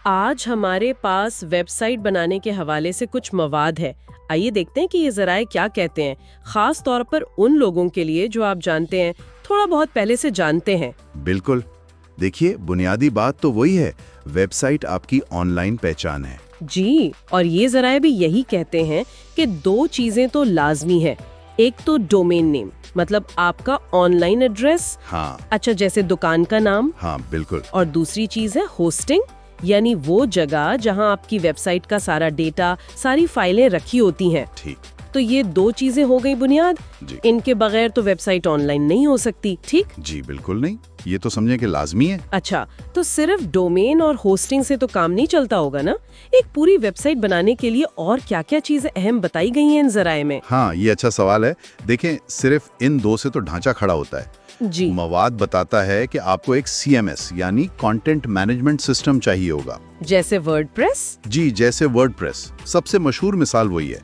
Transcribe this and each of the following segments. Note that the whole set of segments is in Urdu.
آج ہمارے پاس ویب سائٹ بنانے کے حوالے سے کچھ مواد ہے. آئیے دیکھتے ہیں کہ یہ ذرائع کیا کہتے ہیں، خاص طور پر ان لوگوں کے لیے جو آپ جانتے ہیں، تھوڑا بہت پہلے سے جانتے ہیں. بالکل. دیکھیے، بنیادی بات تو وہی ہے، ویب سائٹ آپ کی آن لائن پہچان ہے. جی، اور یہ ذرائع بھی یہی کہتے ہیں کہ دو چیزیں تو لازمی ہیں. ایک تو ڈومین نیم، مطلب آپ کا آن لائن ایڈریس. ہاں. اچھا، جیسے دکان کا نام. ہاں بالکل. اور دوسری چیز ہے ہوسٹنگ، یعنی وہ جگہ جہاں آپ کی ویب سائٹ کا سارا ڈیٹا، ساری فائلیں رکھی ہوتی ہیں. ٹھیک. تو یہ دو چیزیں ہو گئی بنیاد. جی. ان کے بغیر تو ویب سائٹ آن لائن نہیں ہو سکتی. ٹھیک. جی بالکل نہیں، یہ تو سمجھیں کہ لازمی ہے. اچھا، تو صرف ڈومین اور ہوسٹنگ سے تو کام نہیں چلتا ہوگا نا؟ ایک پوری ویب سائٹ بنانے کے لیے اور کیا کیا چیزیں اہم بتائی گئی ہیں ان ذرائع میں؟ ہاں، یہ اچھا سوال ہے. دیکھیں، صرف ان دو سے تو ڈھانچہ کھڑا ہوتا ہے. جی. مواد بتاتا ہے کہ آپ کو ایک CMS یعنی کانٹینٹ مینجمنٹ سسٹم چاہیے ہوگا. جیسے ورڈ پریس؟ جی، جیسے ورڈ پریس سب سے مشہور مثال وہی ہے.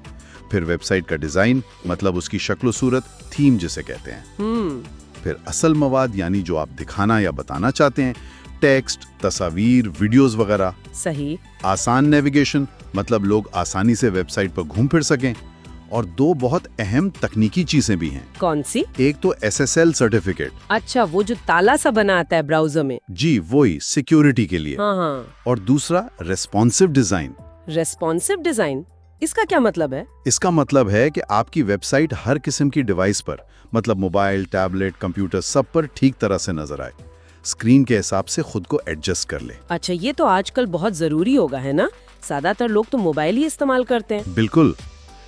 پھر ویب سائٹ کا ڈیزائن، مطلب اس کی شکل و صورت، تھیم جسے کہتے ہیں. پھر اصل مواد یعنی جو آپ دکھانا یا بتانا چاہتے ہیں، ٹیکسٹ، تصاویر، ویڈیوز وغیرہ. صحیح. آسان نیویگیشن، مطلب لوگ آسانی سے ویب سائٹ پر گھوم پھر سکیں. اور دو بہت اہم تکنیکی چیزیں بھی ہیں. کون سی؟ ایک تو SSL سرٹیفکیٹ. اچھا، وہ جو تالا سا بنا آتا ہے براؤزر میں. جی وہی، سیکیورٹی کے لیے. ہاں. اور دوسرا ریسپونسو ڈیزائن. ریسپونسو ڈیزائن، اس کا کیا مطلب ہے؟ اس کا مطلب ہے کہ آپ کی ویب سائٹ ہر قسم کی ڈیوائس پر، مطلب موبائل، ٹیبلٹ، کمپیوٹر، سب پر ٹھیک طرح سے نظر آئے، اسکرین کے حساب سے خود کو ایڈجسٹ کر لے. اچھا، یہ تو آج کل بہت ضروری ہوگا ہے نا؟ زیادہ تر لوگ تو موبائل ہی استعمال کرتے ہیں. بالکل.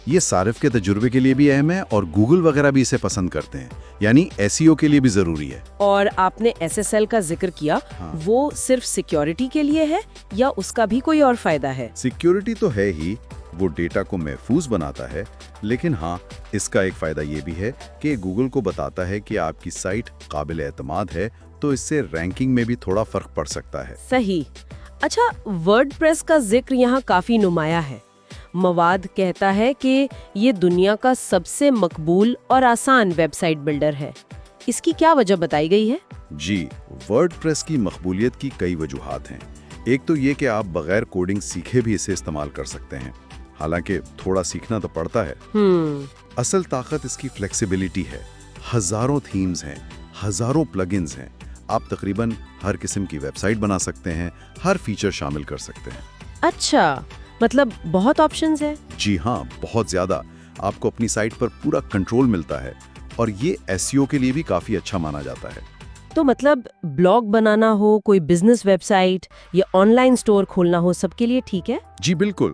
یہ صارف کے تجربے کے لیے بھی اہم ہے، اور گوگل وغیرہ بھی اسے پسند کرتے ہیں، یعنی SEO کے لیے بھی ضروری ہے. اور آپ نے SSL کا ذکر کیا. وہ صرف سیکیورٹی کے لیے ہے یا اس کا بھی کوئی اور فائدہ ہے؟ سیکیورٹی تو ہے ہی، وہ ڈیٹا کو محفوظ بناتا ہے، لیکن ہاں، اس کا ایک فائدہ یہ بھی ہے کہ گوگل کو بتاتا ہے کہ آپ کی سائٹ قابل اعتماد ہے، تو اس سے رینکنگ میں بھی تھوڑا فرق پڑ سکتا ہے. صحیح. اچھا، ورڈ پریس کا ذکر یہاں کافی نمایاں ہے. مواد کہتا ہے کہ یہ دنیا کا سب سے مقبول اور آسان ویب سائٹ بلڈر ہے. اس کی کیا وجہ بتائی گئی ہے؟ جی، ورڈ پریس کی مقبولیت کی کئی وجوہات ہیں. ایک تو یہ کہ آپ بغیر کوڈنگ سیکھے بھی اسے استعمال کر سکتے ہیں، حالانکہ تھوڑا سیکھنا تو پڑتا ہے. اصل طاقت اس کی فلیکسیبلٹی ہے. ہزاروں تھیمز ہیں، ہزاروں پلگنز ہیں. آپ تقریباً ہر قسم کی ویب سائٹ بنا سکتے ہیں، ہر فیچر شامل کر سکتے ہیں. اچھا، مطلب بہت آپشنز ہیں. جی ہاں، بہت زیادہ. آپ کو اپنی سائٹ پر پورا کنٹرول ملتا ہے، اور یہ SEO کے لیے بھی کافی اچھا مانا جاتا ہے. تو مطلب بلاگ بنانا ہو، کوئی بزنس ویب سائٹ یا آن لائن سٹور کھولنا ہو، سب کے لیے ٹھیک ہے؟ جی بالکل.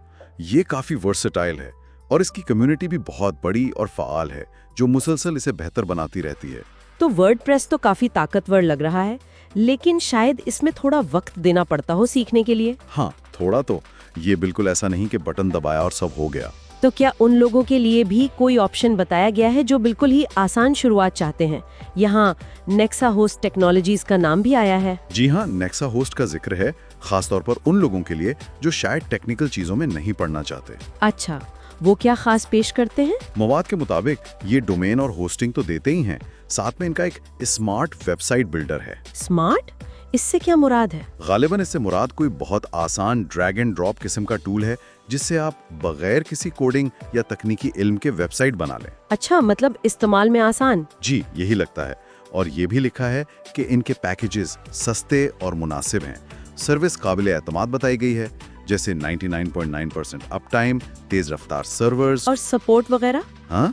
یہ کافی ورسٹائل ہے، اور اس کی کمیونٹی بھی بہت بڑی اور فعال ہے، جو مسلسل اسے بہتر بناتی رہتی ہے. تو ورڈ پریس تو کافی طاقتور لگ رہا ہے، لیکن شاید اس میں تھوڑا وقت دینا پڑتا ہو سیکھنے کے لیے. ہاں تھوڑا تو. یہ بالکل ایسا نہیں کہ بٹن دبایا اور سب ہو گیا. تو کیا ان لوگوں کے لیے بھی کوئی آپشن بتایا گیا ہے جو بالکل ہی آسان شروعات چاہتے ہیں؟ یہاں نیکسا ہوسٹ ٹیکنالوجیز کا نام بھی آیا ہے. جی ہاں، نیکسا ہوسٹ کا ذکر ہے، خاص طور پر ان لوگوں کے لیے جو شاید ٹیکنیکل چیزوں میں نہیں پڑنا چاہتے. اچھا، وہ کیا خاص پیش کرتے ہیں؟ مواد کے مطابق یہ ڈومین اور ہوسٹنگ تو دیتے ہی ہیں، ساتھ میں ان کا ایک اسمارٹ ویب سائٹ بلڈر ہے. اسمارٹ؟ اس سے کیا مراد ہے؟ غالباً اس سے مراد کوئی بہت آسان ڈریگ اینڈ ڈراپ قسم کا ٹول ہے، جس سے آپ بغیر کسی کوڈنگ یا تکنیکی علم کے ویب سائٹ بنا لیں. اچھا، مطلب استعمال میں آسان. جی یہی لگتا ہے. اور یہ بھی لکھا ہے کہ ان کے پیکیجز سستے اور مناسب ہیں. سروس قابل اعتماد بتائی گئی ہے، جیسے 99.9% اپ ٹائم، تیز رفتار سرورز اور سپورٹ وغیرہ. ہاں،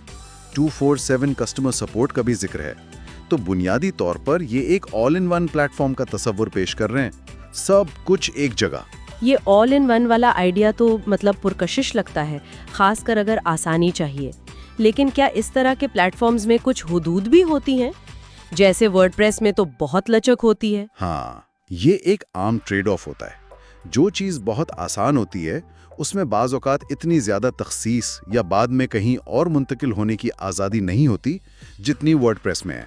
24/7 کسٹمر سپورٹ کا بھی ذکر ہے. تو بنیادی طور پر یہ ایک آل ان ون پلیٹ فارم کا تصور پیش کر رہے ہیں، سب کچھ ایک جگہ. یہ آل ان ون والا آئیڈیا تو مطلب پرکشش لگتا ہے، خاص کر اگر آسانی چاہیے. لیکن کیا اس طرح کے پلیٹ فارمز میں کچھ حدود بھی ہوتی ہیں؟ جیسے ورڈ پریس میں تو بہت لچک ہوتی ہے. ہاں، یہ ایک عام ٹریڈ آف ہوتا ہے. جو چیز بہت آسان ہوتی ہے، اس میں بعض اوقات اتنی زیادہ تخصیص یا بعد میں کہیں اور منتقل ہونے کی آزادی نہیں ہوتی جتنی ورڈ پریس میں ہے.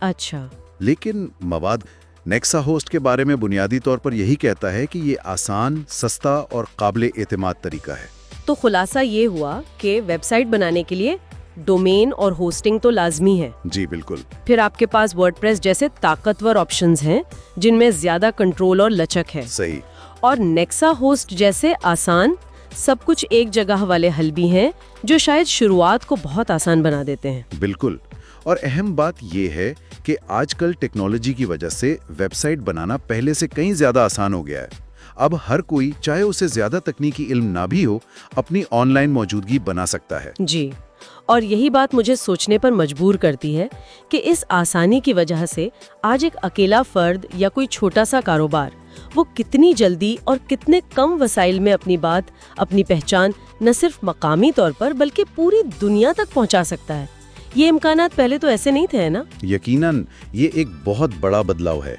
اچھا. لیکن مواد نیکسا ہوسٹ کے بارے میں بنیادی طور پر یہی کہتا ہے کہ یہ آسان، سستا اور قابل اعتماد طریقہ ہے. تو خلاصہ یہ ہوا کہ ویب سائٹ بنانے کے لیے ڈومین اور ہوسٹنگ تو لازمی ہے. جی بالکل. پھر آپ کے پاس ورڈ پریس جیسے طاقتور آپشنز ہیں جن میں زیادہ کنٹرول اور لچک ہے. صحیح. اور نیکسا ہوسٹ جیسے آسان سب کچھ ایک جگہ والے حل بھی ہیں جو شاید شروعات کو بہت آسان بنا دیتے ہیں۔ بالکل، اور اہم بات یہ ہے کہ آج کل ٹیکنالوجی کی وجہ سے ویب سائٹ بنانا پہلے سے کہیں زیادہ آسان ہو گیا ہے۔ اب ہر کوئی، چاہے اسے زیادہ تکنیکی علم نہ بھی ہو، اپنی آن لائن موجودگی بنا سکتا ہے۔ جی، اور یہی بات مجھے سوچنے پر مجبور کرتی ہے کہ اس آسانی کی وجہ سے آج ایک اکیلا فرد یا کوئی چھوٹا سا کاروبار وہ کتنی جلدی اور کتنے کم وسائل میں اپنی بات، اپنی پہچان نہ صرف مقامی طور پر بلکہ پوری دنیا تک پہنچا سکتا ہے۔ یہ امکانات پہلے تو ایسے نہیں تھے نا؟ یقیناً یہ ایک بہت بڑا بدلاؤ ہے۔